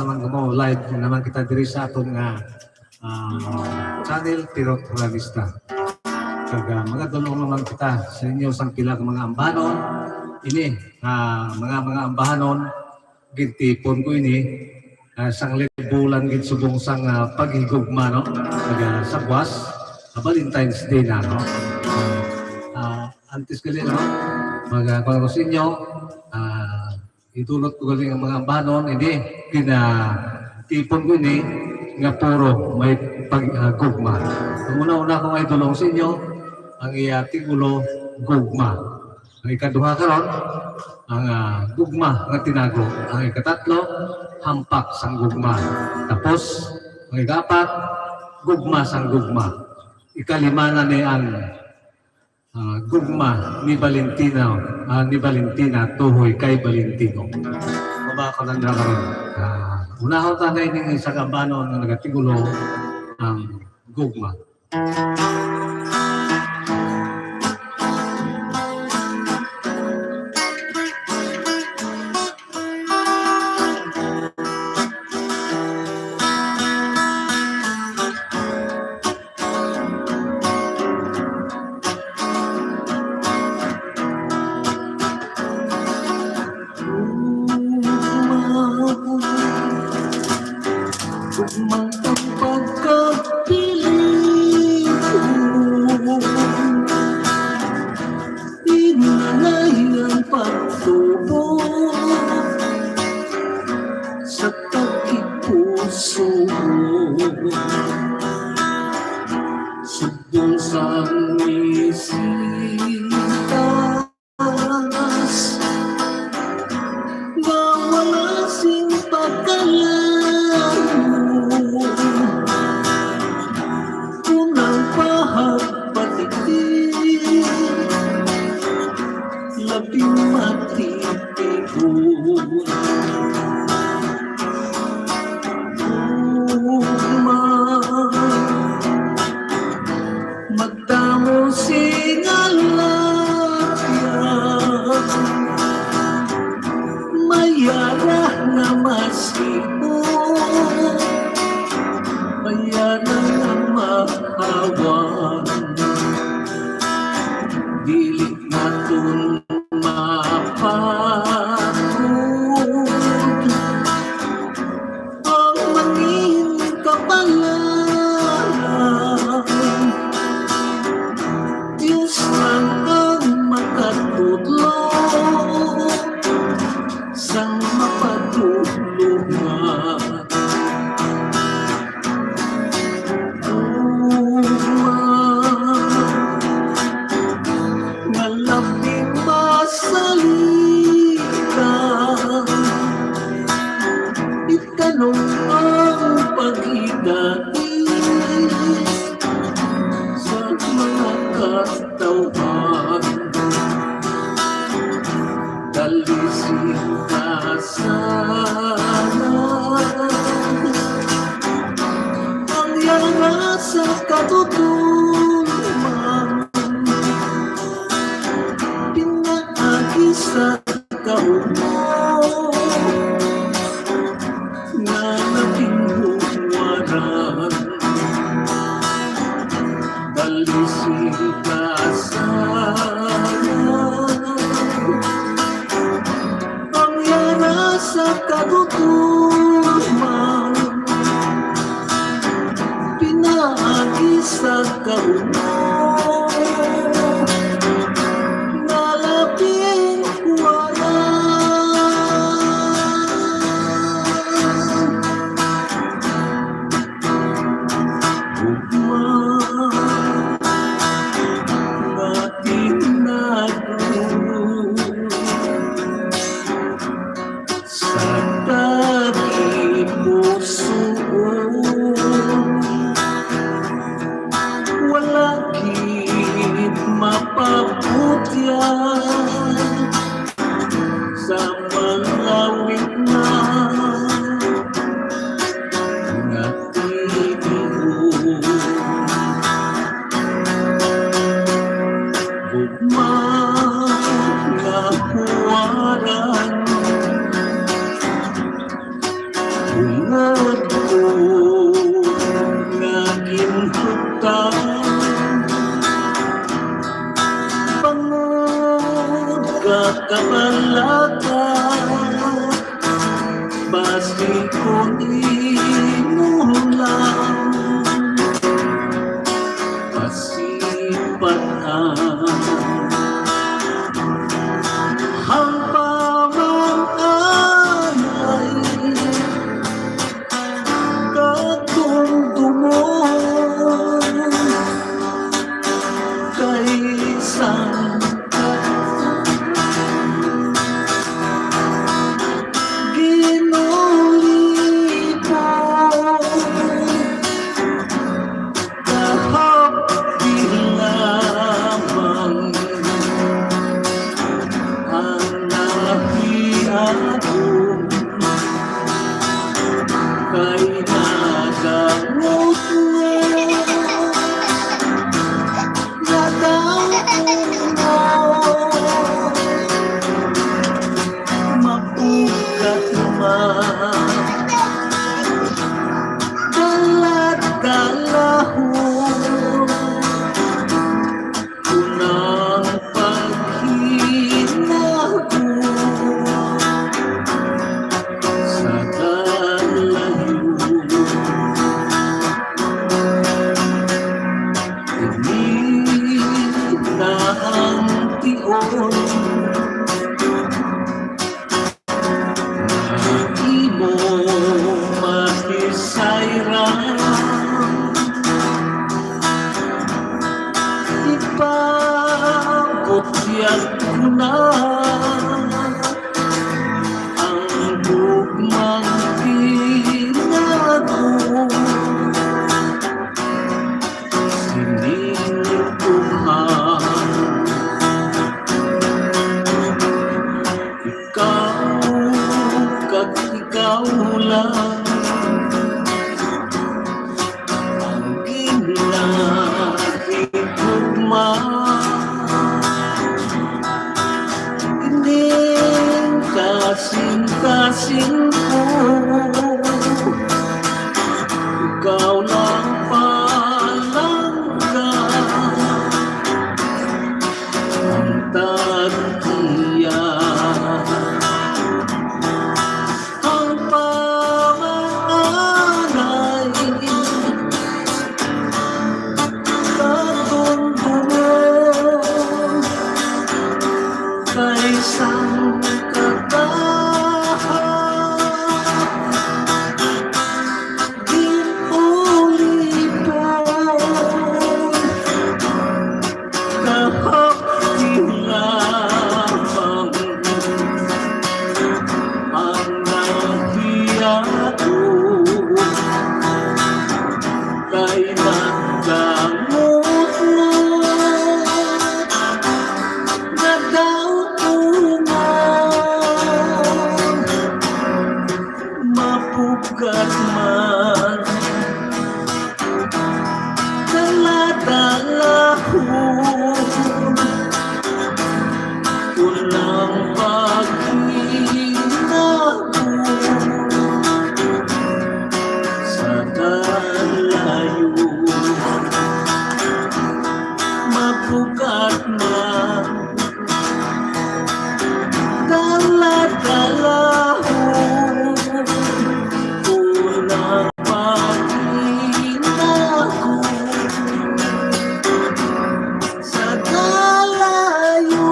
naman mo live naman kita diri sa atong channel Pirot Realista. Kag mga tulong naman kita sa inyo sang pila ka mga ambanon ini mga ambahanon gintipon ko ini sang bulan gid subong sang paghigugma no sa buwas Valentine's Day na no. Antes gali no magkakaroon sa inyo itulot ko galing ang mga ambanon, hindi, kinatipon ko ni nga puro may paggugma. Ang una-una kong ay tulong sa inyo, ang iyating ulo, gugma. Ang ikaduha karon ang gugma nga tinago. Ang ikatatlo, hampak sang gugma. Tapos, ang ikapat, gugma sang gugma. Ikalima na ni ang gugma ni Valentina tuhoy kay Valentino. Mabaka lang na karon. Unahon tanay ning isang ambanon nga nagatigulo ang gugma. Gugma ang pagkapiling ko, inalay ang pagtubo sa tagkipuso subong sa misitas bawala sing pagkalan labing matitigon magdamo singalapyan mayara na masipo mayara na mahawan dili natin mapagod ang mangin kapalan. Diyos lang ang makatutlo sang mapatulungan. Tungod ko nga ginhutang pangod ka kabalaka basi ko imo lang pasipatan ang pamananay katungtumon kay isang kay nagamot mo mapukat man dalat-dalahon unang paghinago sa kalayo hindi na ang tiyon na imo makisayran ipagkutyan ko na ang bugmang pinago sinilituhan ikaw lang ang ginahigugma hindi kasing-kasing ko ikaw lang palangga ang tagtiya ang pamanay katungtungan kay isang kay nagdamot mo nadautungan mapukat man daladalahon unang paghinago sa kalayo mapukat man daladalahon unang paghinago sa kalayo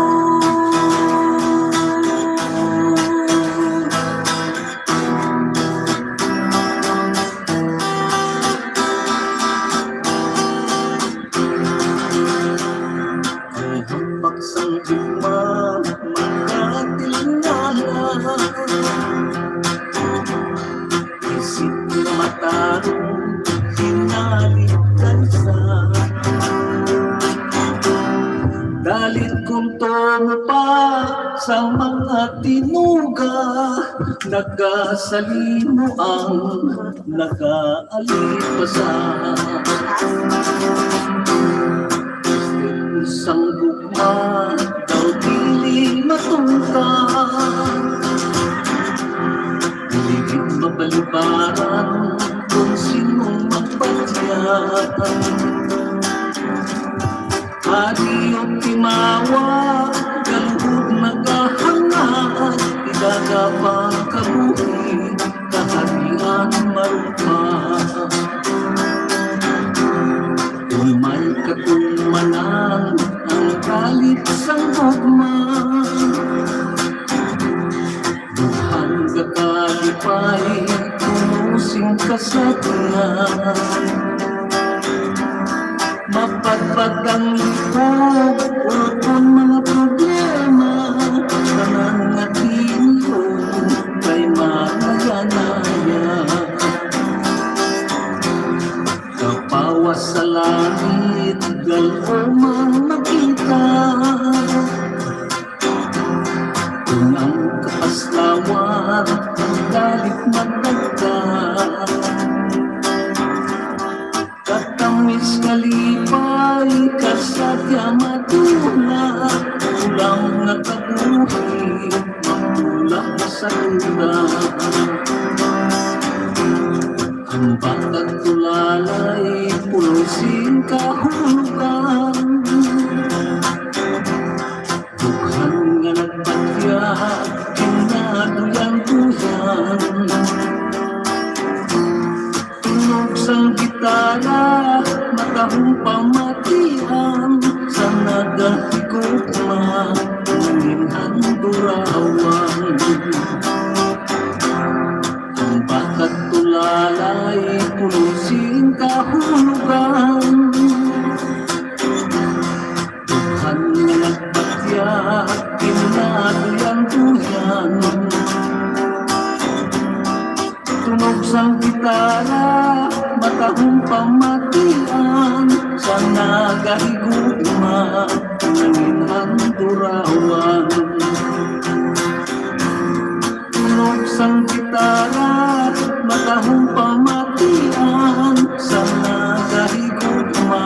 pagsang digma magkatingala isip na matarong hinalikan sa dalit kong pa sa mga tinuga nagkasalimo ang nakaalipasan isang bukma daw dili matungka Ligid mabalik Ibaran kung sinong magpatyan. Adiyo timawa, galuhod nagahangad, idagapang kabuhi, kaharian marupa. Kung may katumanan, ang kalit sang gugma, duhang kakalipay, tumusing kasagyan. Mapagpag ang likod, ulapon mga problema, tanan nga tinulong kay manayanaya. Kapawas sa langit, galumang makita, kung ang kapaslawan, ang galit magdagdag. Katamis kalipay, kasadya matula, ulang nga kabuhi, magtulak sa luda. Ang batang tulalay, pulusin kahulugan, dughan nga nagbatya, kinaduyan-duyan. Tunog sang gitara, matahong pamatihan, sa nagahigugma, nanginhan durawan. Ang bakat tulalay, pulusin kahulugan, dughan nga nagbatya, kinaduyan-duyan. Tunog sang gitara, matahong pamatian, sa nagahigugma, nanginhan durawan. Tunog sang gitara, matahong pamatian, sa nagahigugma,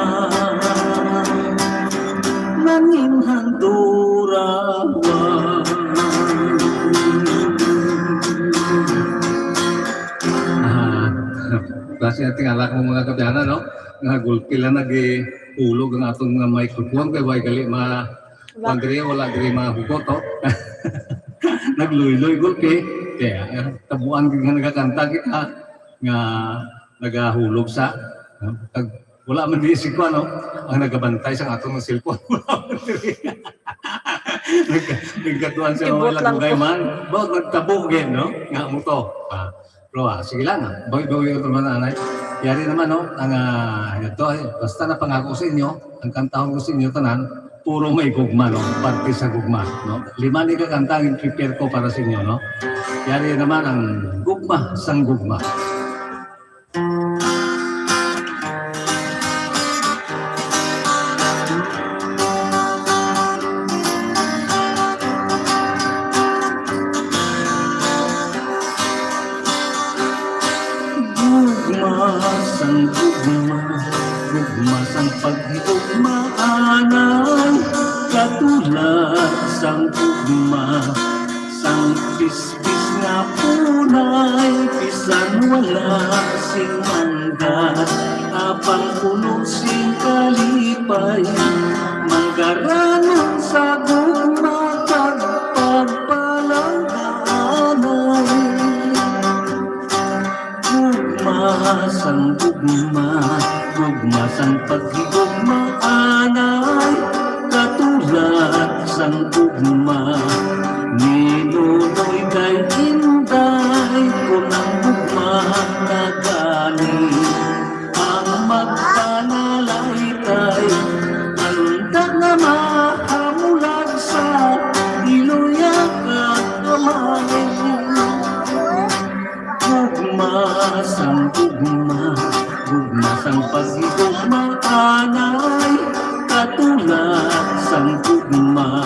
nanginhan durawan. Klase nating alak mo mga kabyanan, no? Nga gulpi lang nag-ulog ang atong mga microphone, kaya wala gali magre, wala gali mahugot, no? Nagluy-luy gulpi, kaya tabuan nga nagakanta kita, nga nagahulog sa, wala man di isip ko, no? Ang nagabantay sa atong cellphone, wala man di. Nagkatuan sa mga lagugay man, bawag nagtabugin, no? Nga mo to. Pero sige lang, bawi-bawi ko naman nanay. Yari naman, no, ang ito, basta na pangako sa inyo, ang kantahon ko sa inyo, tanan, puro may gugma, no, parte sa gugma, no. 5 ni kakanta ang prepare ko para sa inyo, no. Yari naman ang gugma sang gugma. Sang gugma, gugma sang paghigugmaanan, katulad sang gugma, sang pispis nga punay, pisan wala sing manggat, apang puno sing kalipay, manggaranon sa gugma, kag pagpalangganay. Sang gugma, gugma sang paghigugmaanay, katulad sang gugma, ninunoy kay inday, kung ang gugma na gani, ang magpanalaytay, handa na mahamulag sa iluyak at kamay. Gugma sang gugma, gugma sang paghigugmaanay, katulad sang gugma,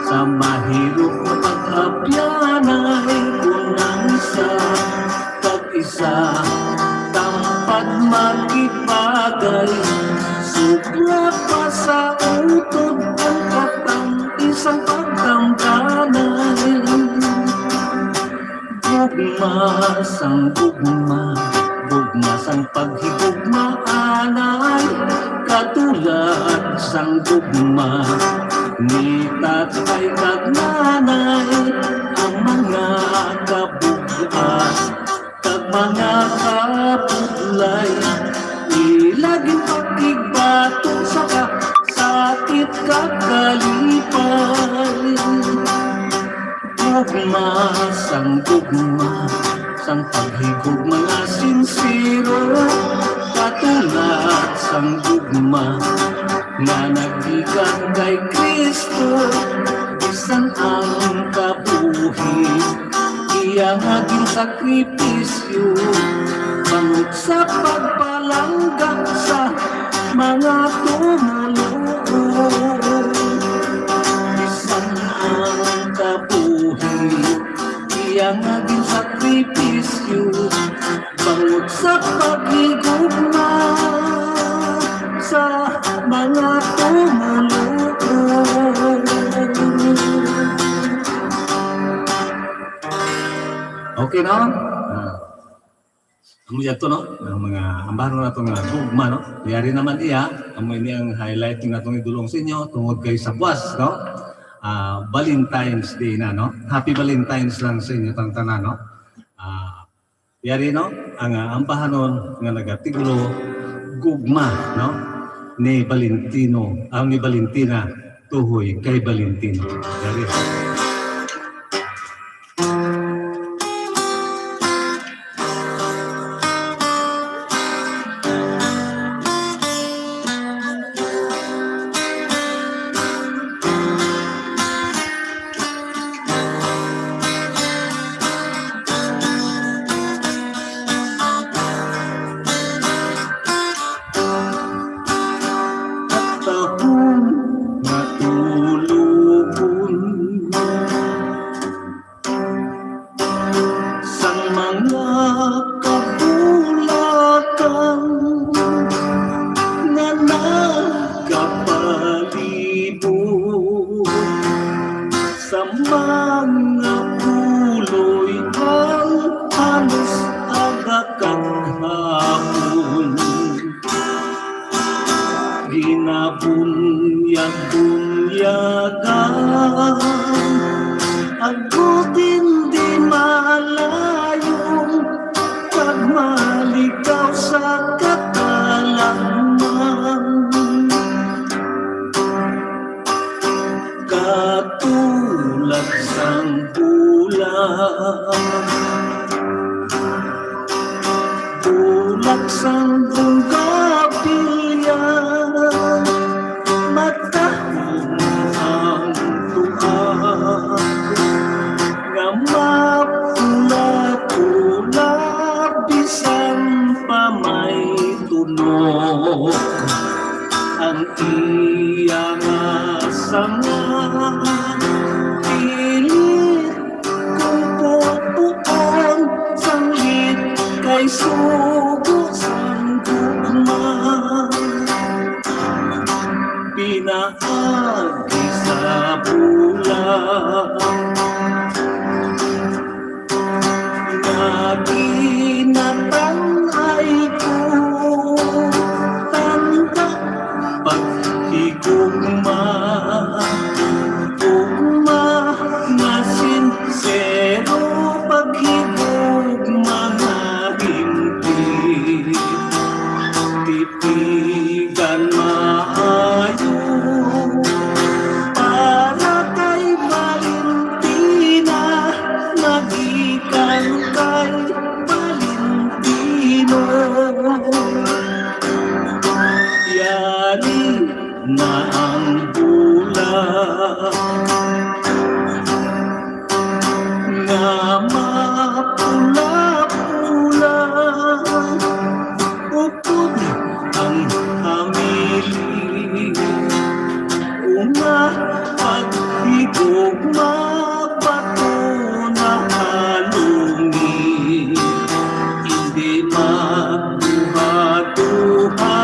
sa mahirap na pag-apyanay, unang isa, pag-isa, tampad makipagay, supla pa sa utod, ang katang isang pagkamkanay. Gugma sang gugma, gugma sang paghigugmaanay, katulad sang gugma ni tatay kag nanay, ang mga kabugas kag mga kabuglay, ilaging pagigbatong saka sakit kakalipay. Gugma, sang paghigugma nga sinsiro, katulad sang gugma nga nagdikan kay Kristo, bisan ang kabuhi iya nga ginsakripisyo, bangod sa pagpalangga sa mga tumuluo. Bisan ang kabuhi iya nga ginsakripisyo, bangod sa paghigugma sa mga tumuluo. Okay, no? Amo yato, no? Ang mga ambaro na itong gugma, no? Yari naman iya, amo ini ang highlight na itong idulong sa inyo tungod kay sa buwas, no? Valentine's Day na, no? Happy Valentine's lang sa inyo tang tanan, no? Yari, no? Ang ambahanon nga nagatigulo gugma, no? Ni Valentino, ni Valentina tuhoy kay Valentino. Yari. Sa mga puloy ang halos agakaghapon, ginabunyag-bunyagan, agutin di malayong pagmalikaw sa katalaman. Katulad sang bulag sang bunggabilyan, matahong ang tuhan nga mapula-pula, bisan pa may tunog ang iyang sanga. Pilit kung pupuon sanglit kay sugo sang gugma, pinaagi sa bulan nga ginatangay ko, tanda paghigugma, gugma nga sincero, paghigugma nga hindi titigan maayo, para kay Valentina, nagikan kay Valentino. Yari na ang bulan nga mapula-pula, upod ang hamili, una paghigugma, bato na halungi, hindi magduha-duha,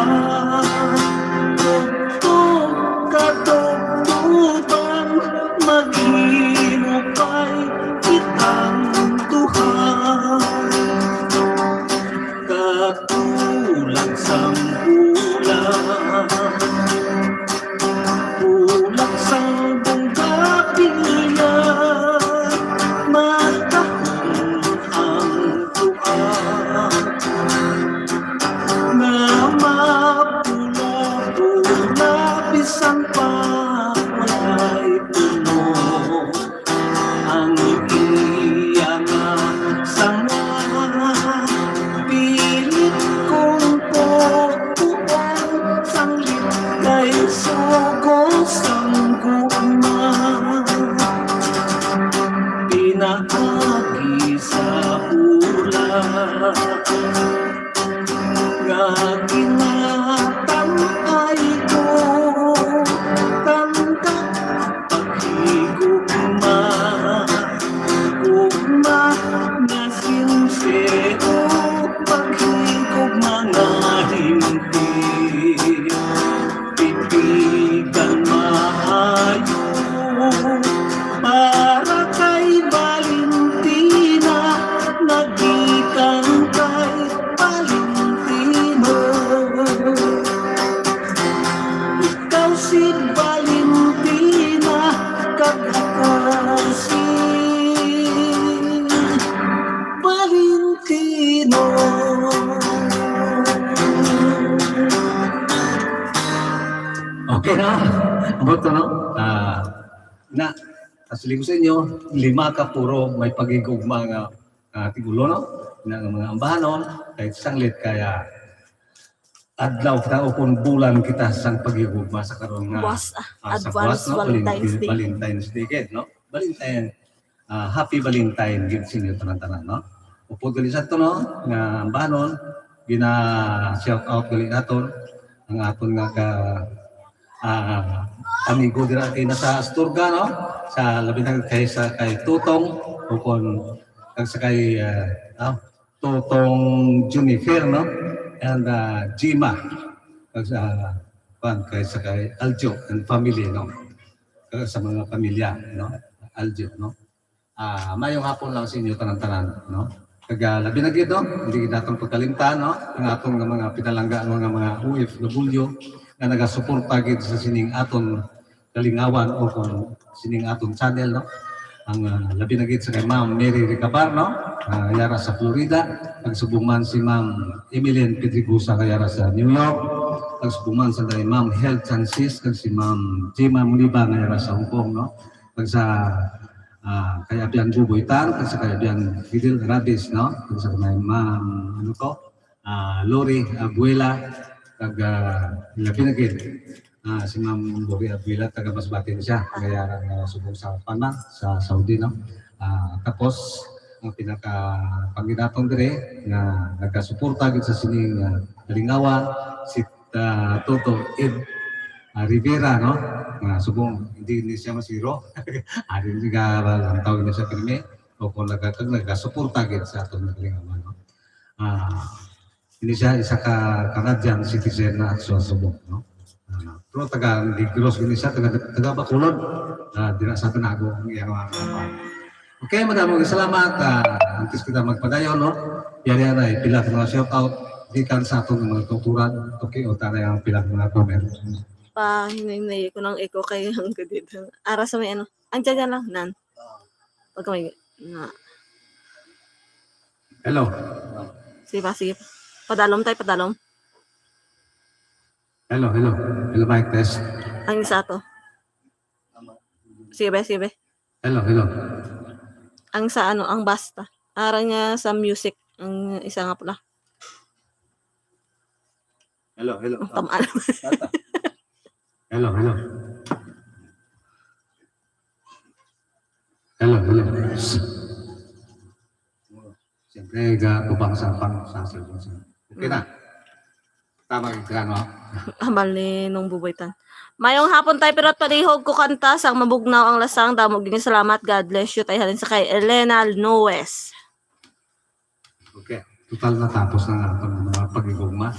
maghinupay kitang duha. Kakulang sang bulan, kulang sang bunggabilya, matahong ang tuwan, na mapula-pula bisan pa walay puno. Ang iyang sanga, pilit kong pupuan, sanglit kay sugo sang gugma. Pinahagi sa ulan, nga kinatangay ko, tanda paghigugma. Ugma na sinsero, paghigugma nga hindi. Pipigan maayo, para kay Valentina, nagikan kay Valentino. Ikaw si Valentina, kag ako si Valentino. Okay na. Abot ko, no? Na, asili ko sa inyo, 5 ka puro may pagigugma nga tigulo, no? Na nga mga ambahanon, kahit sanglit kaya adlaw kita o kung bulan kita sang pagigugma sa karon nga sa Advance buwas, no? Valentine's Day. Valentine's Day, kid, no? Valentine, happy Valentine gid sa inyo tanan-tanan, no? Upod gali sa to, no? Nga ambahanon, gina shout out gali naton ang aton nga ka amigo dira kay nasa Asturga, no? Sa labi na kay sa kay Tutong o kon kag sa kay Tutong Junifer, no? And Jima kag sa kay sa kay Aljo and family, no? Kag sa mga pamilya, no? Aljo, no? Mayong hapon lang sa inyo tanan-tanan, no? Kag labi na gid, no? Hindi natong pagkalimtan, no? Ang atong nga mga pinalangga mga OFW nga nagasuporta gid sa sining aton kalingawan o kung sining aton channel, no? Ang labi na gid sa kay Ma'am Mary Ricabar, no? Yara sa Florida, nagsubuman si Ma'am Emilien Pedregosa kayara sa New York, nagsubuman sa kay Ma'am Health Chances kag si Ma'am Jima Muniba kayara sa Hong Kong, no? Kag sa kay Abian Buboytan, kag sa kay Abian Fidel Rabis, no? Kag sa kay Ma'am Lori Abuela, kag labi na gid si Ma'am Lori Abuela, taga Masbate siya, kaya subong sa Panama sa Saudi, no? Tapos ang pinaka pangginatong dire nga nagasuporta gid sa sining kalingawan si Toto Ed Rivera, no? Subong hindi ni siya masiro. Ari nga ang tawag niya sa pirmi o kung nagasuporta gid sa aton kalingawan, no? Hindi siya isa ka Canadian citizen na sa Subong, no? Pero taga Negros gini siya, taga Bacolod, dira sa Tanago ang iyang mga. Okay, madaming salamat. Antes kita magpadayon, no? Yari na pila mga shout out gikan sa atong mga tuturan. Okay, o tanay ang pila mga comment. Hinay ko ng echo kay ang dito. Ara sa may ano. Ang dyan lang, nan. Pagka may na. Hello. Sige pa, sige pa. Padalom tayo, padalom. Hello. Hello, mic test. Ang isa to. Sige ba, sige ba. Hello. Ang sa ano, ang basta. Ara niya sa music. Ang isa nga pala. Hello. Ang tamaan. Hello. Siyempre, gabang sa cellphone. Okay na. Tama ka, no? Hambal ni nung buboytan. Mayong hapon tayo pero at palihog ko kanta sang mabugnaw ang lasang damog din salamat. God bless you. Tayo halin sa kay Elena Noes. Okay. Total na tapos na nga mga pag-igugma.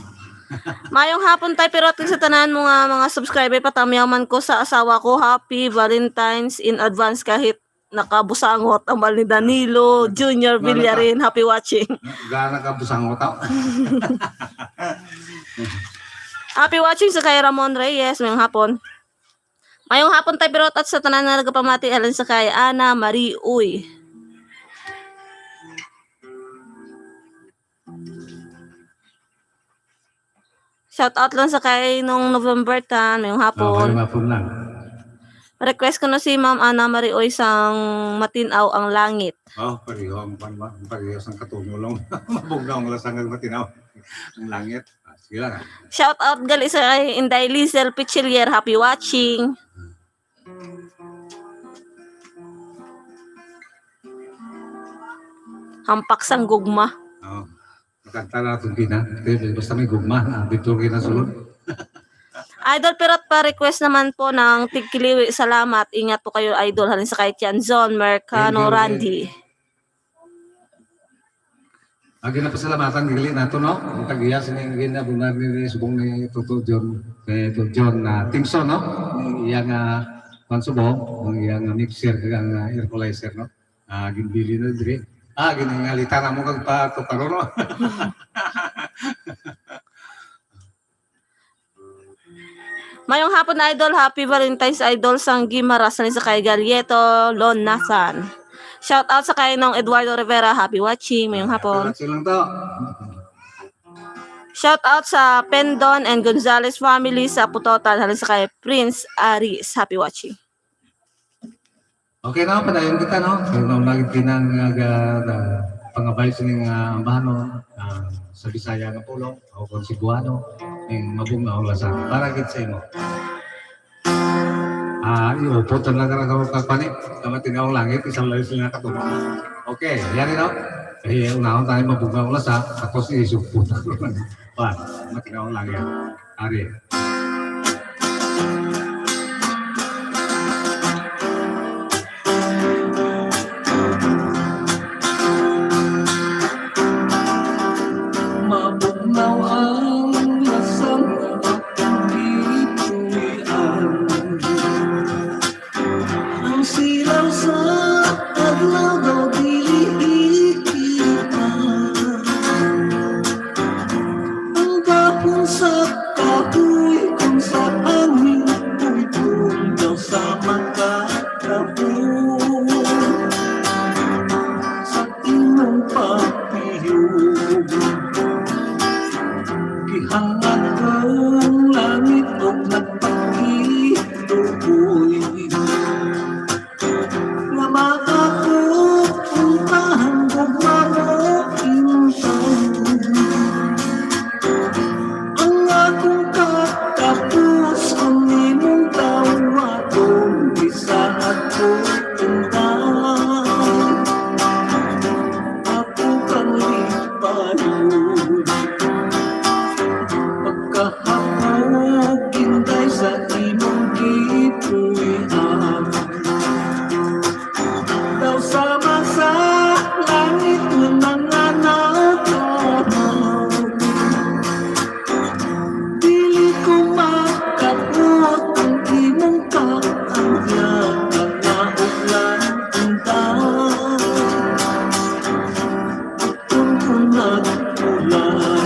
Mayong hapon tayo pero at sa tanan mo nga mga subscriber patamyaman ko sa asawa ko. Happy Valentine's in advance kahit nakabusangot ang bal ni Danilo Junior Villarin. Happy watching. Gana ka busang tao. Happy watching sa kay Ramon Reyes. Mayong hapon. Mayong hapon tayo birot at sa tanan na nagpamati alin sa kay Ana Marie Uy. Shout out lang sa kay nung November 10. Mayong hapon. Mapun lang. Request ko na si Ma'am Ana Marie Uy sang matinaw ang langit. Pareho ang pareho sang katulong. Mabugnaw ang lasang matinaw. Ang langit. Sige lang. Shout out gali sa kay Inday Lizel Pichilier. Happy watching. Hampak sang gugma. Makanta na itong kina. Basta may gugma. Dito rin na sulod. Idol Pirot pa request naman po ng Tigkiliwi. Salamat. Ingat po kayo idol. Halin sa kay Tianzon Mercano Randy. Agin na pasalamatan gali nato no. Ang tagiya sining ginabunan ni subong ni Toto John na Timson no. Iyang pansubong, ang iyang mixer kag air equalizer no. Ginbili na dire. Ginangalita na mo kag paro no. Mayong hapon idol, happy Valentine's idol sang Gimaras sa kay Galieto Lonasan. Shout out sa kay nung Eduardo Rivera, happy watching. Mayong hapon. Lang to. Shout out sa Pendon and Gonzales family sa Putotal halin sa kay Prince Aris, happy watching. Okay na, padayon kita no. So, nung lagi kinang pangabay sa ning ambano sa Bisaya nga pulong, o kung Cebuano, yung mabugnaw lasan. Para gid sa imo. Puto lang ka na kagpanik. Matinaw ang langit, isang layo sila katulong. Okay, yan no. Eh, unahon tayo mabugnaw lasa, tapos isuput. Matinaw ang langit. Ari. Mabugnaw ang lasang pagkitipuan. Ang silaw sa adlaw daw dilihikipan. Ang gapon sa kahoy kung sa hangin pulpul daw sa magkatapon. Sa imong pagpiyog hangad kong langit o nagpakitukoy na makapupuntahan gugma mo insan. Ang akong katapos ang imong tawagong isahat ko tuntan. Ako kang lipayon kahapog hintay sa imong kipuyan. Daw sama sa langit na nanganataw. Dili ko makabot ang imong kaangyan ang nauglan undan. Kung nagpulan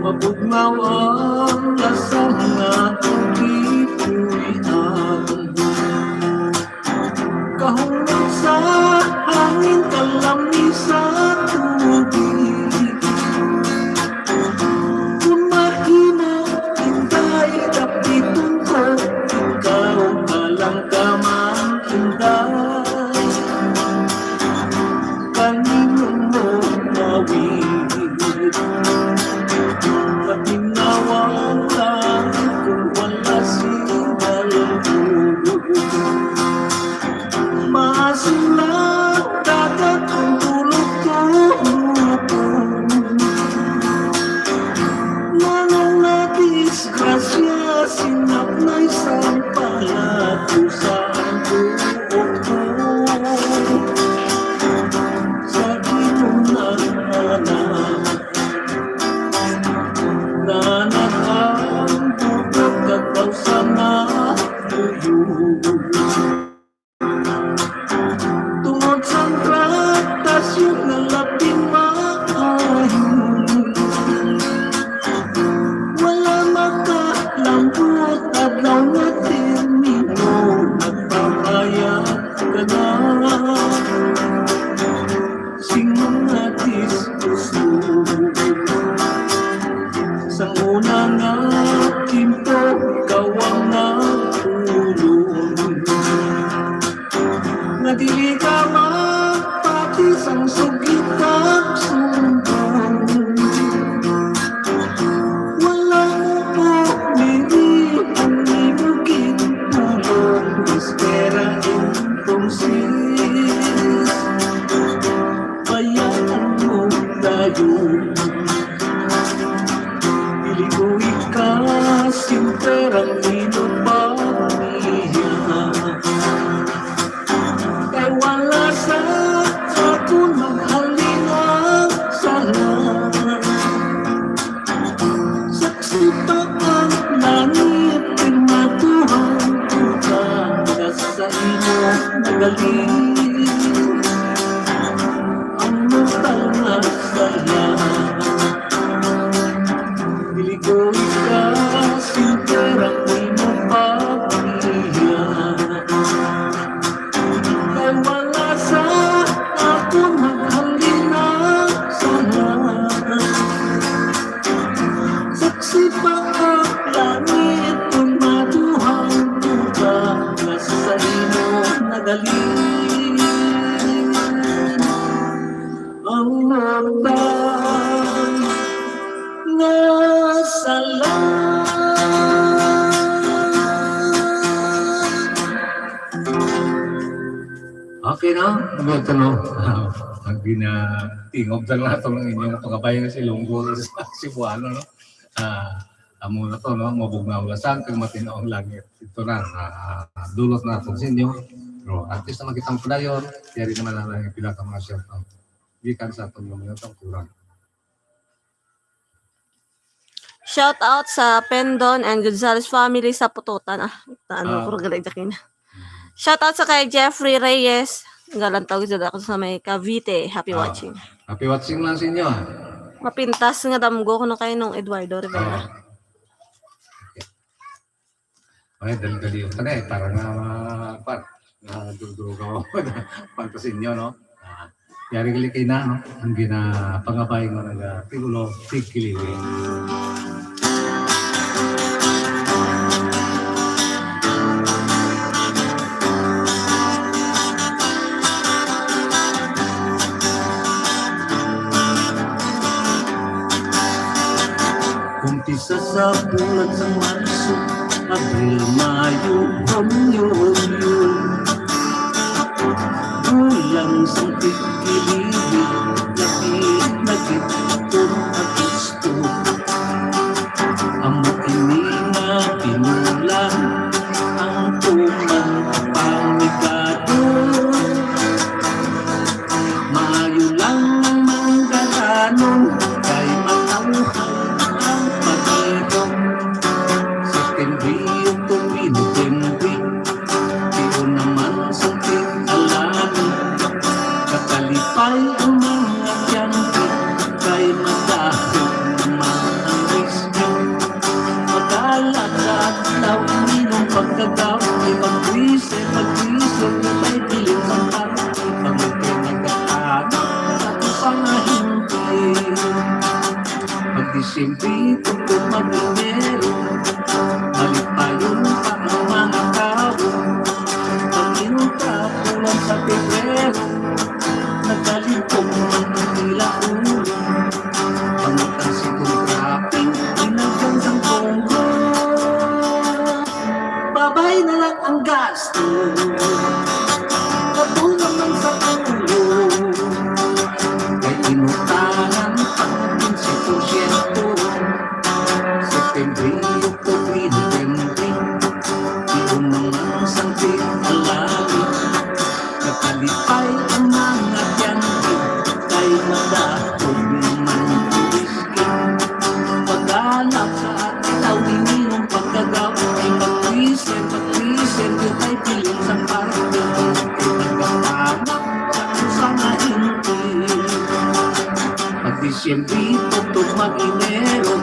mabugnaw ang lasang na kipuyan. Kahulog sa hangin kalami sa tubig. Kung mahimo hintay dapiton ko, ikaw alang ka man hinday. Kanino mo mawid matinawang langit kung wala sinalubog. Maasim lang dagat kung tulog-tulog. Manong na disgrasya sinap na isang palato saan buot ko. Sa imong nanganak Wala makalambot adlaw nga termino, nagpabayad ka na. Singon nga dispuso sa una nga timpo, ikaw ang nagtulong. Nga dili ka magpatis ang sugit at sumbong. Wala mo mili ang ibugin tulong. Espera entonces, bayaan mo tayo. Dili ko ikasim perang inupamiya. Kay wala sa akong maghalina sana. Saksi pa ang langit, pinatuhan ko ka sa imo nagaling. Ang mutal na saya, dili ko ikasim perang inupamiya. Kay wala sa akong maghalina sana. Saksi pa ang langit kung matuhan ko ka na sa imo nagaling. Ang mortal nga sala. Okay no? Ano ito no? Ang ginatingog na lang itong inyong pagkabayan sa Ilonggo sa Cebuano no? Amo na to no? Mabugnaw lasang kang matinaong langit. Ito na, dulot na ito sa inyo. Pero at least na magkitang padayon, kaya rin naman lang yung pila ka mga shoutout. Di kan sa itong mga itong kurang. Shout out sa Pendon and Gonzales family sa Pututan. Puro galing jakin. Shout out sa kay Jeffrey Reyes. Galang tawag sa ako sa may Cavite. Happy watching. Happy watching lang sa inyo. Mapintas nga damgo ko na kayo nung Eduardo Rivera. Okay, dali-dali yung tanay. Para nga duduro ka para sa inyo, no? Yari gali kayo na, no? Ang ginapangabay mo nag-tigulo, tigkiliwi. Umpisa sa bulan sa Marso, Abril, Mayo, Hunyo, bulang sa tigiliwi, nagitong Agosto. Amo ini nga pinulan ang tuman pamigado. Mayo lang ang manggalanon, kay matauhan ang pag-ibig. Septembre, Octobre, Novembre, tiyo naman sa tig-alamin. Kakalipay ang mga tiyanti, kay madahil naman ang risyo. Magalagat-law, minong pagkagaw, ipag-wise, may piling sa party, pag-ibig nagkakaano, at pangahinti. Pag-Disyembre, kung mag-Enero, malipayon pa ang mga tao. Pag-inunta, pulang sa Pebrero, nagkalipong ang tila ulo. Pangutang sigong traping, inagandang Congo. Babay na lang ang gasto, katulong lang sa ulo. Kay inutangan pang 15%. Septembre, Octobre, Novembre, Siyempre, tutok mag-inero,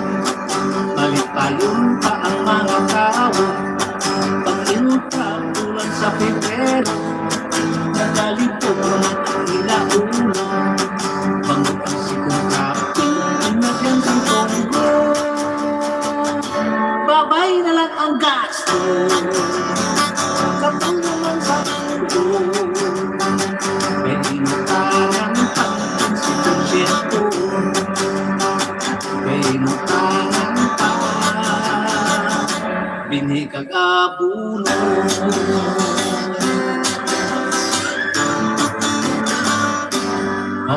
balik tayong pa ang mga tao. Pag-inta, bulan sa Pebrero, nagalipot naman ang ilaulo. Bangot ang sikong kapit, ang nagyang ng Congo. Babay na lang ang gasto, kapag naman sa ulo. May inutangan pang si Concerto, may inutangan pa binikag abulo.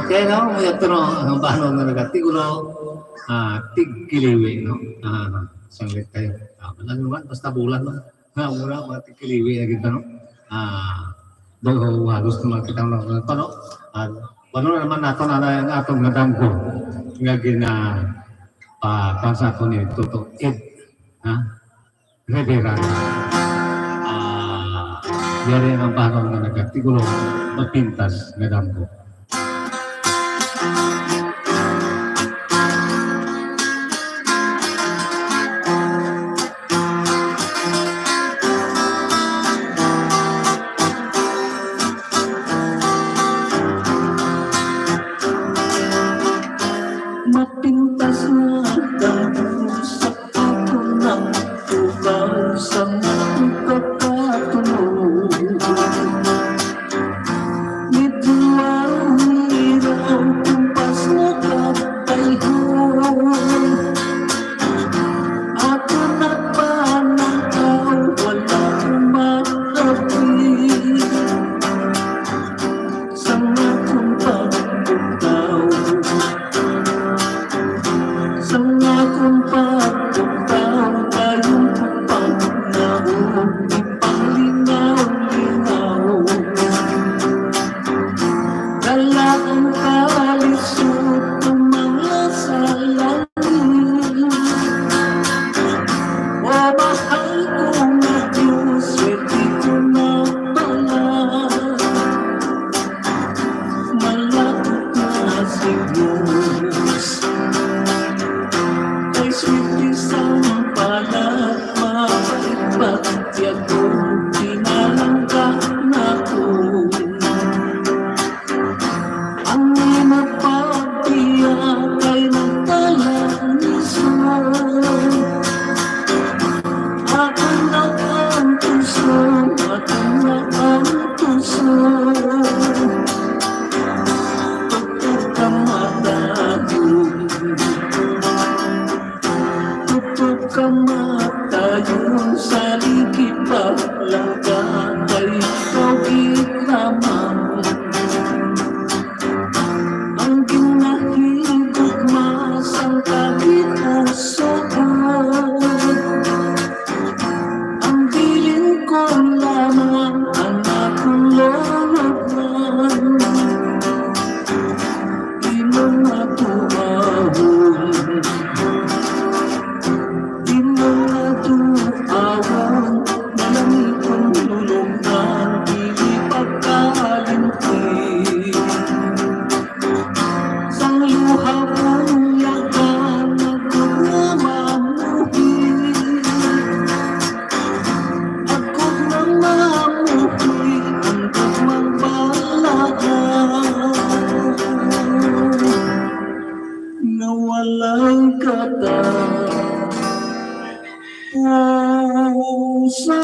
Okay, no? Ito no, ang paano na nagatigulo, tigkiliwi, no? Sanglit kayo. Wala naman, basta bulan, no? Mula, mga tigkiliwi na kita, no? Doon, gusto makita mo na ito, no? Ano naman nato na atong nadanggo nga pansa ko ni Toto Ed, Rivera. Yari ang paano na nagatigulo, mapintas nadanggo. Mapintas na ang sa ako ng tubaw sa mga kakatunog. Medyo ang hiraw kumpas na katayhon. Ako na pa ng tao, wala kumakapit sa mga pagpuntaw. Sa mga kung pagpuntaw, tayong pagpagnaw, ipanglinaw-linaw. Dala ang kalisot ng mga salamin. O mahal ko na Diyos, swerte ko na pala. Malapit na si Diyos. Ay swerte sa palat, mapalipat yato, pinalangka na ko. Ang inapagpiya kay magtalanisan. Ako na ang puso, ako na ang puso. Tutok ka matagong, tutok ka matagong, sa likid pa lang ka kay ikaw ikramang. Ang ginahigugma sang kagipusoan. Ang bilin ko lamang ang akong lolobnan. Di mo matuahon, di mo matuahon. Malamig kong tulungan, di pagkalinti. Sang luha kong yakan, ako na mamuhi. Ako na mamuhi, ang gagmang balaan. Nawalay kata pusan.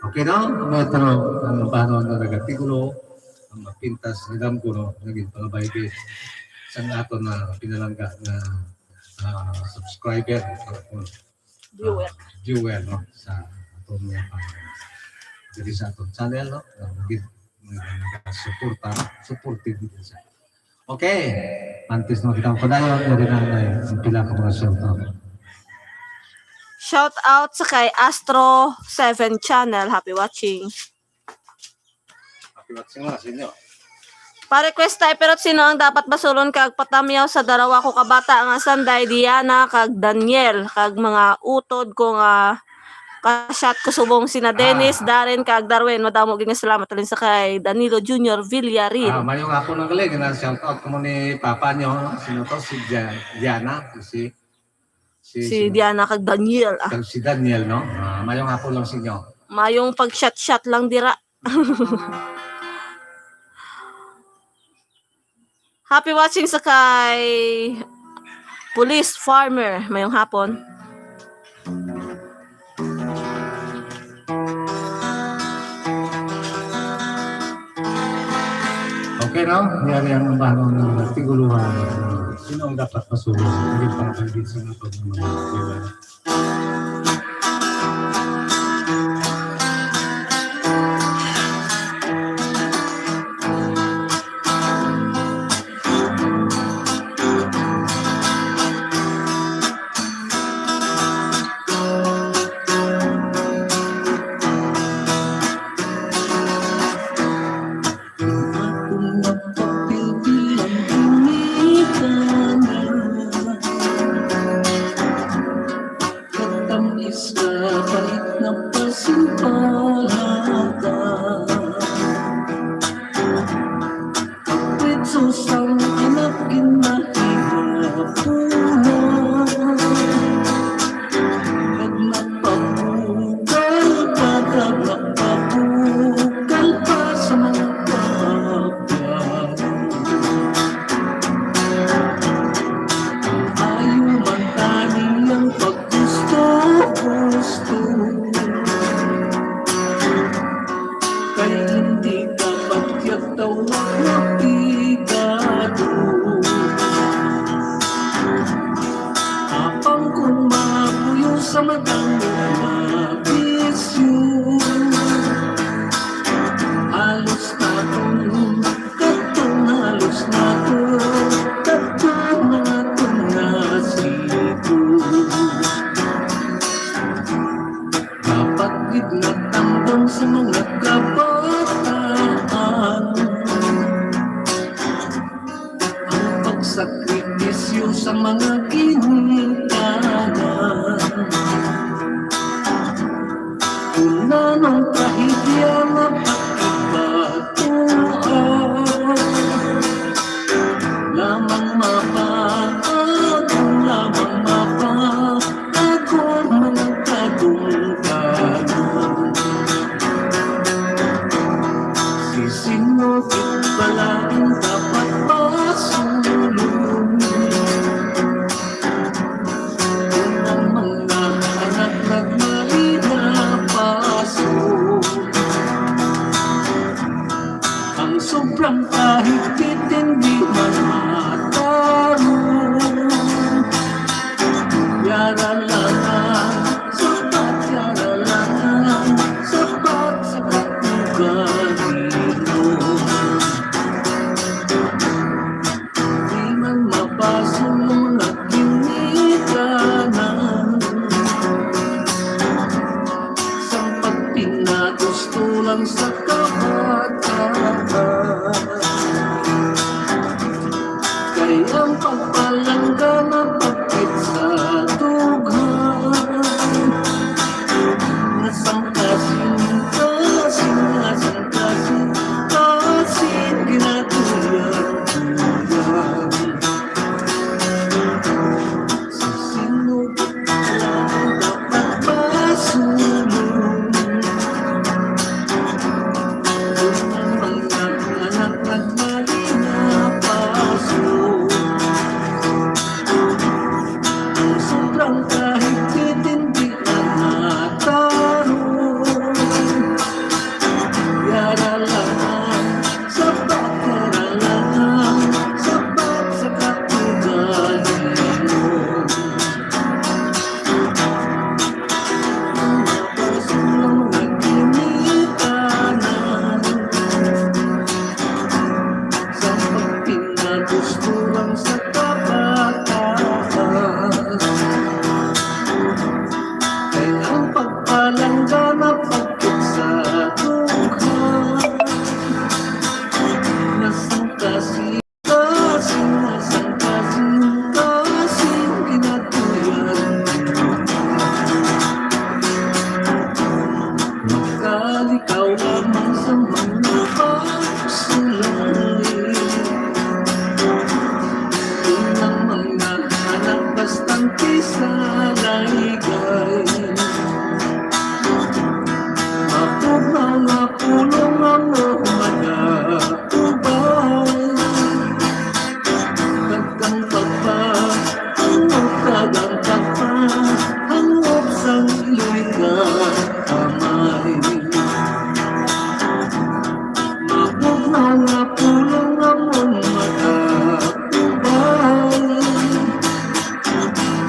Okay, no? Ito no, ang paano na nagatigulo, ang mapintas ni Damko, no? Naging palabaybi sa ato na pinalangga na subscriber, viewer, no? Sa ato mga jadi sa ato channel, no? Naging supportive dito sa. Okay, antes no kita ko dayo, yari na ang pila ko mga shout out. Shout out sa kay Astro 7 Channel. Happy watching. Happy watching mga sa inyo. Pa-request tayo pero sino ang dapat basulon kag patamyaw sa darawa ko kabata nga Sanday, Diana kag Daniel kag mga utod ko nga ka-shot ko subong sina Dennis, Darren, kag Darwin. Madamo gini salamat alin sa kay Danilo Jr. Villarreal. Mayong hapon ng galing, shout out ko mo ni Papa nyo, no? Sino to? Si Diana, Si Diana kag Daniel. si Daniel, no? Mayong hapon lang sa inyo. Mayong pag-shot-shot lang dira. Happy watching sa kay Police Farmer. Mayong hapon. Okay, no? Yari ang bahang ng tiguluhan. Sino ang dapat masulong? Hindi pa nabanggit sa mga pagmamahal. Sakripisyo sa mga ginikanan, una ng kahidya na pakibatuan, lamang mapagong mga kadungkanan. Sisinugit palain dapat pasulong, unang mga anak nagmalipaso. Ang sobrang kahigpit hindi man matarong, yara lang sapat sa katuganino. Di man mapasok ng mga ginikanan, sampat pinagusto lang sa kabataan. Kaya ang pagpalangga mapakit sa tughan, mga pulong among makakubay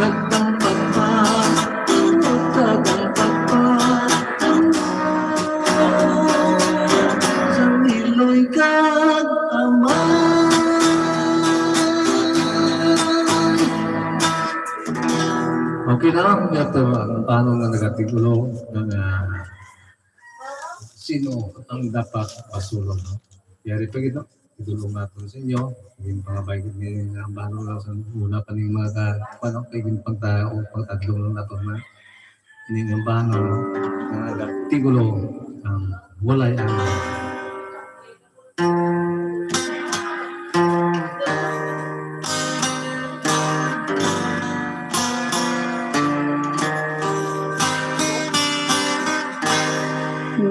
Kagtang pagpatulog kagang pagpatulog Sa niloy kag amay Okay na lang ito ang paano na nagatigulo ng sino ang dapat masulong. No? Yari pa ito, idulong natin sa inyo. Hindi pa nga bagay din ang paano lang sa una pa ng mga paano kayo pagtao o pagtadulong natin na hindi ang paano na nagatigulo ang walay ang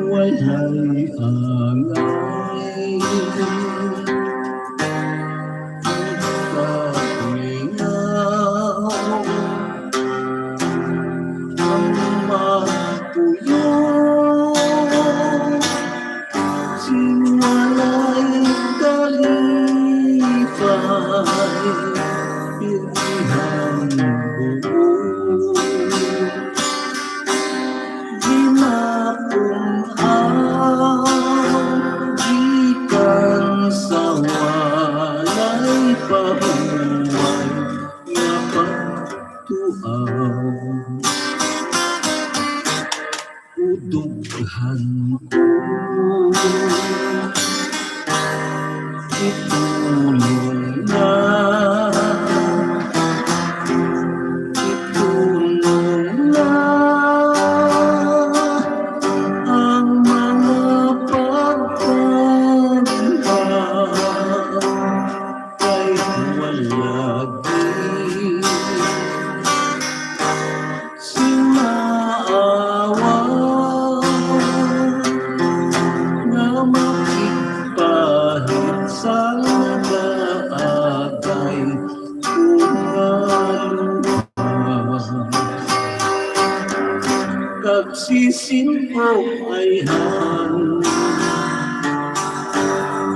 walay angay pagkalingaw ang magpuyo sinwalay kalipay pilihan buo gikan sa walay pahuway nga pagtuaw udughan ko itulong na itulong na ang mga pagkanta kahit walagi sinaawa na makipahit sa nagaagay umaluha kagsisinpo ay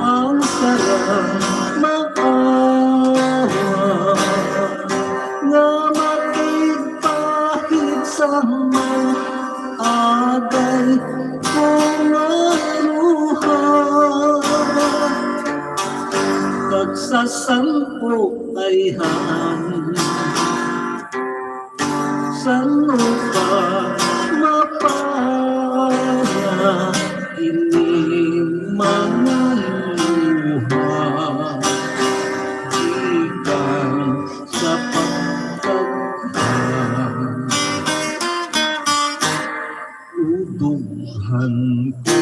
ang sarang maawa nga makipahit sa agay umaluha kagsasampo ay sano pa mapaya ini mga luha gikan sa pagkaghan udughan ko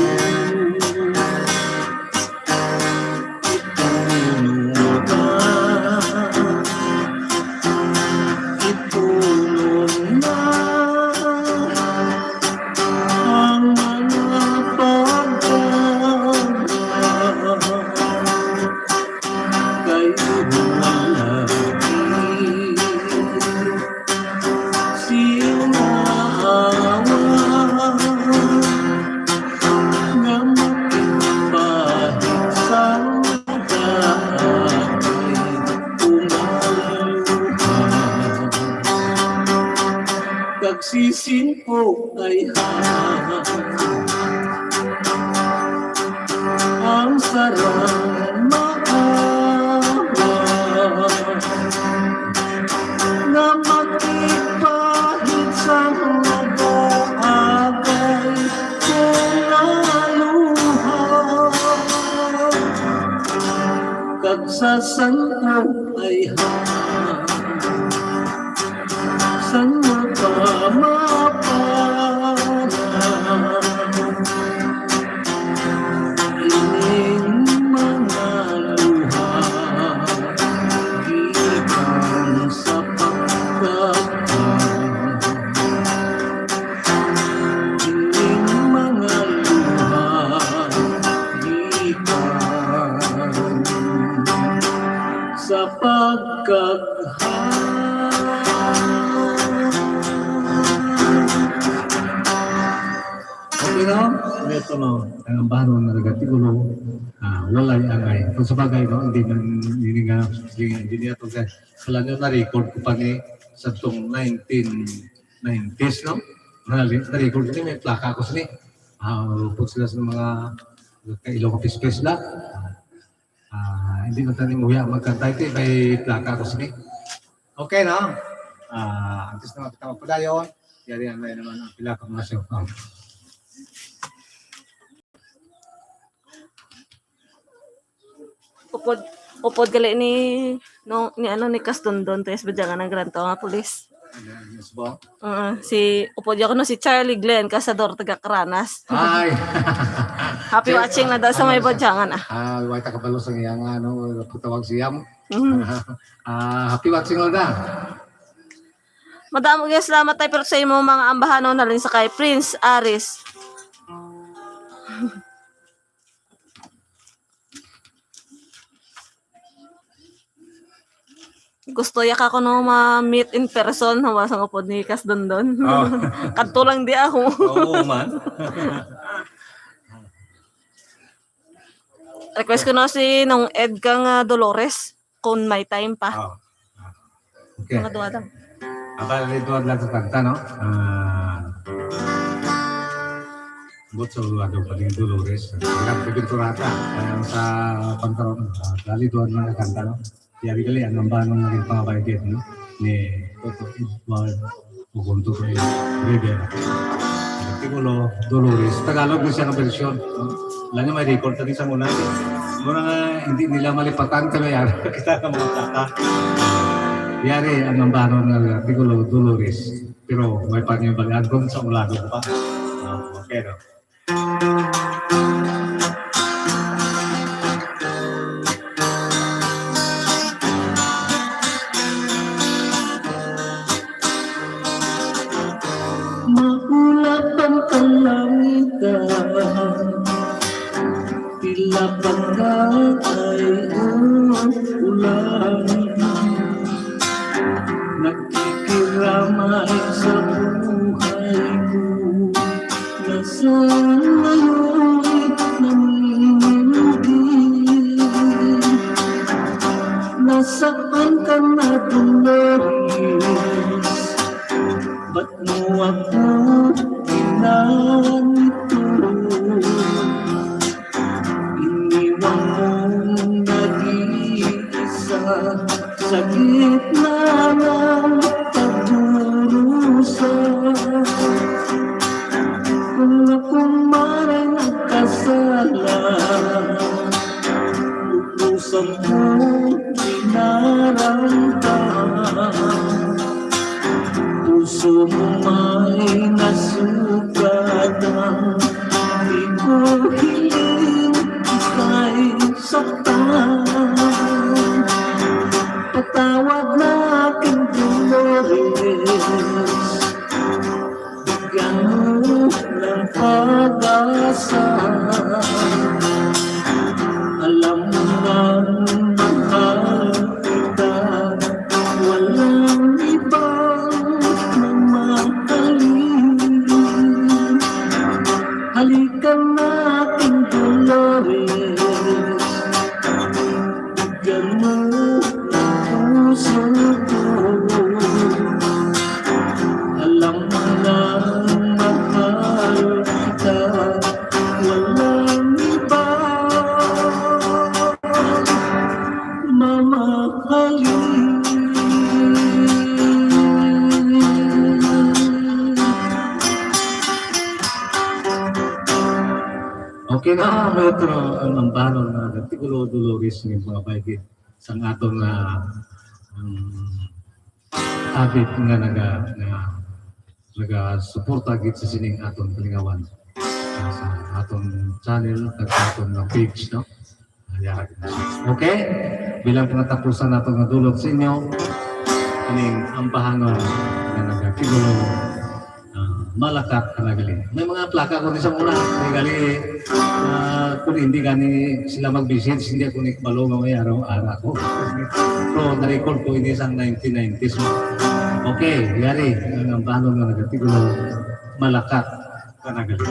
itulong na ang mga pagkaghan kay walagi sinaawa nga makipahit sa nagaagay umaluha kagsisinpo ay ang sarang maawa na makipahit sa nagaagay umaluha kagsasampo ay san makamapana ining mga luha gikan sa pagkaghan ining mga luha gikan sa pagkaghan Okay na? ito no, ang ambahan na nagatigulo, walay angay. Kung sa bagay, no, hindi niya ito guys. Kala nyo na-record ko pa ni sa itong 1990s, no? Na-record ko ni, may plaka ko sini. Upot sila sa mga kailong kapis-pis na. Hindi na tayo muya magkantay ito, may plaka ko sini. Okay, no? Antes na kita mapadayon, yari ang naman ang pila ka mga show. Upod gali ni ni Kastundon to bedya ng granto nga pulis. Yes, ba? Si upod ako no si Charlie Glenn kasador taga Karanas. Ay! Happy watching na daw sa may badyangan Huwag takapalo sa iya nga, no? Putawag siyam. Happy watching all da. Madamo guys, salamat tayo pero sa imo mga ambahano na rin sa kay Prince Aris. Gusto ya ka ko no ma-meet in person hawasang upod ni Kas Dondon. Kadto lang di ako. Oo man. Request ko na si nung Ed kang Dolores kung may time pa. Okay. Mga duwa lang. Abal ito ang lahat sa kanta, no? Bot sa lado pa rin Dolores. Nagpipinturata. Sa pantaron. Dali doon lang ang kanta, no? Yari kali, ang ambano na rin pangabayagit, no? Ni Toto Edward Ugunto ko Rivera. Tigulo, Dolores. Tagalog din siya ng versyon. Wala niya may record na rin sa muna. Muna nga, hindi nila malipatan kami. Kita ka mga kaka. Yari ang ambano ng Tigulo, Dolores. Pero may pa niyo bagaan doon sa ulado pa. Okay, no? Maulap ang kalangitan, tila bangga ay ulan. Nagkikiramay sa buhay ko, nasa ngayon namimigil. Nasaan ka na, Dolores? Ba't mo ako pinanito? Iniwan mong nag-iisa sa gitna ng pagdurusa. Kung akong maray nagkasala, lupusan ko pinaramdam. Puso mo may nasugatan, di ko hiling ika'y saktan. Patawad na aking Dolores, bigyan mo ng pag-asa. Alam mo nang mahal kita, walang ibang mamahalin. Halika na aking Dolores, bigyan mo ng puso ko. Alam mo nang mahal kita, walang ibang mamahalin. Okay na, ito ang ambano na Tigulo, Dolores ng mga baygit sa atong habit nga naga-suporta git sa sining atong kalingawan sa atong channel at atong page, no? Okay? Bilang pangatapusan nato nga dulog sa inyo, kaning ambahanon nga naga-Tigulo, Malakat ka nagali. May mga plaka ko sa muna. Nagali, kung hindi gani sila mag-visit, hindi ako nikbalo may araw-araw ko. Pero na-record ko ini sa 1990s. Okay, yari. Ang paano nga nagatigulo, Malakat ka nagali.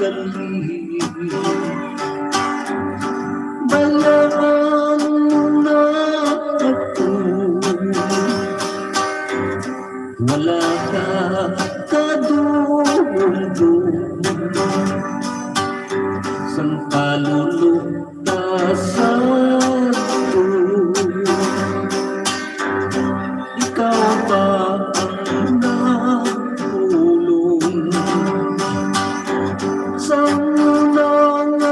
galing. Balaan mo na ako, wala ka kadulong sang kalulutasan ko. Ikaw ba ang natulong sa mga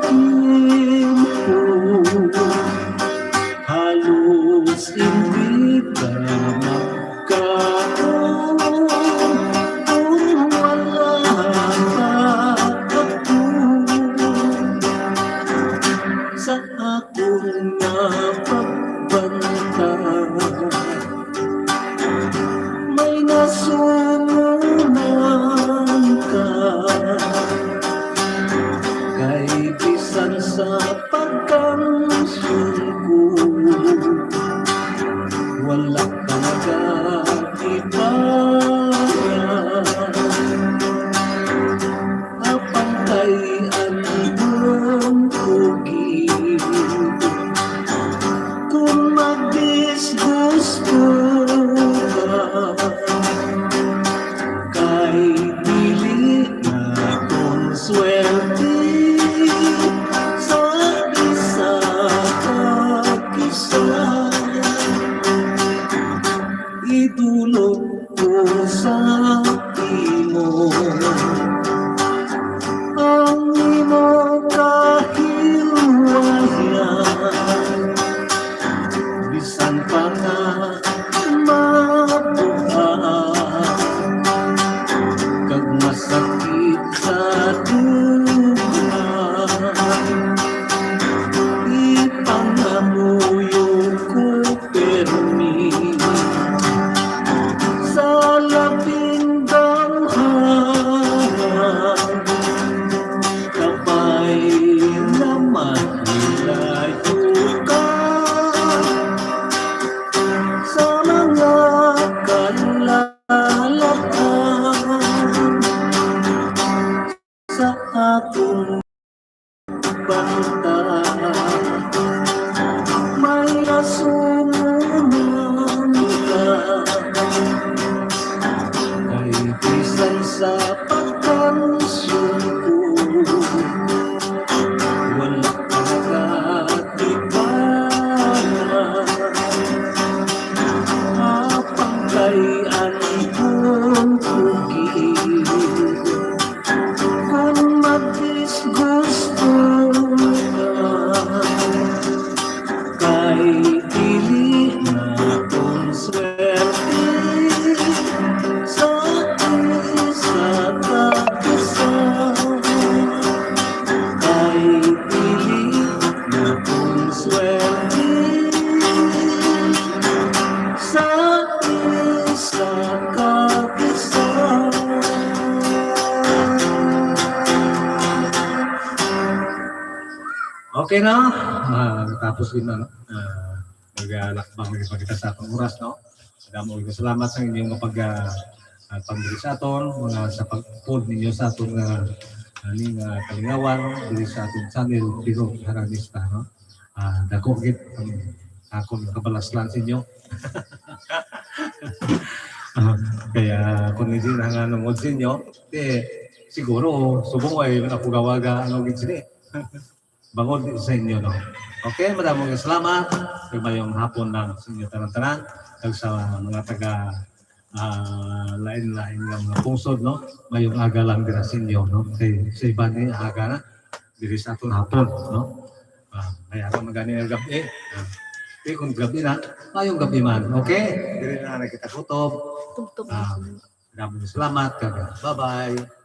tiempo? Halos hindi ka magkaroon kung wala ka ako sa akong napagbanta. May nasumunan ka kay bisan sa pagkansyon ko, wala ka nag-ibayan. Apang kay anong pugin, kung magdisgusto ka, kay dili na kong swerte sa isa kag-isa. Idulog ko sa imo ang imo kahilwayan, bisan pa nga mabuhat kag masakit sa dugan. Ipangamuyo ko permi sa labing damhanan, kapay naman nilayo ka sa mga kalalakan sa akong banta. May nasumunan ka kay bisan sa pagkansyon ko, wala ka nag-ibayan. Apang kay anong pugin, kung magdisgusto ka, kay dili na kong swerte sa isa kag-isa. Kay dili na kong swerte sa isa kag-isa. Okay na? Tapos din na, no? Mag-alakbang kita sa atong oras, no? Salamat ko salamat sa inyong pagdiri sa aton, mga sa pag-pod ninyo sa atong kalingawan, diri sa atong channel, Piro Haranista, no? Dako git ang akong kabalaslan sa inyo. Kaya kung hindi na nga nungod sa inyo, siguro, subong ay napugawaga ang git sini. Bangod sa inyo, no? Okay, maraming salamat. Mayong hapon lang sa inyo tanan-tanan. Kag sa mga taga lain-lain ng mga pungsod, no? Mayong aga lang din sa inyo, no? Kay sa iba ni aga na. Diri sa aton hapon, no? Mayroon magani ang gabi. Kung gabi na, mayong gabi man. Okay? Diri na kita kutob. Tugtog. Maraming salamat. Bye-bye.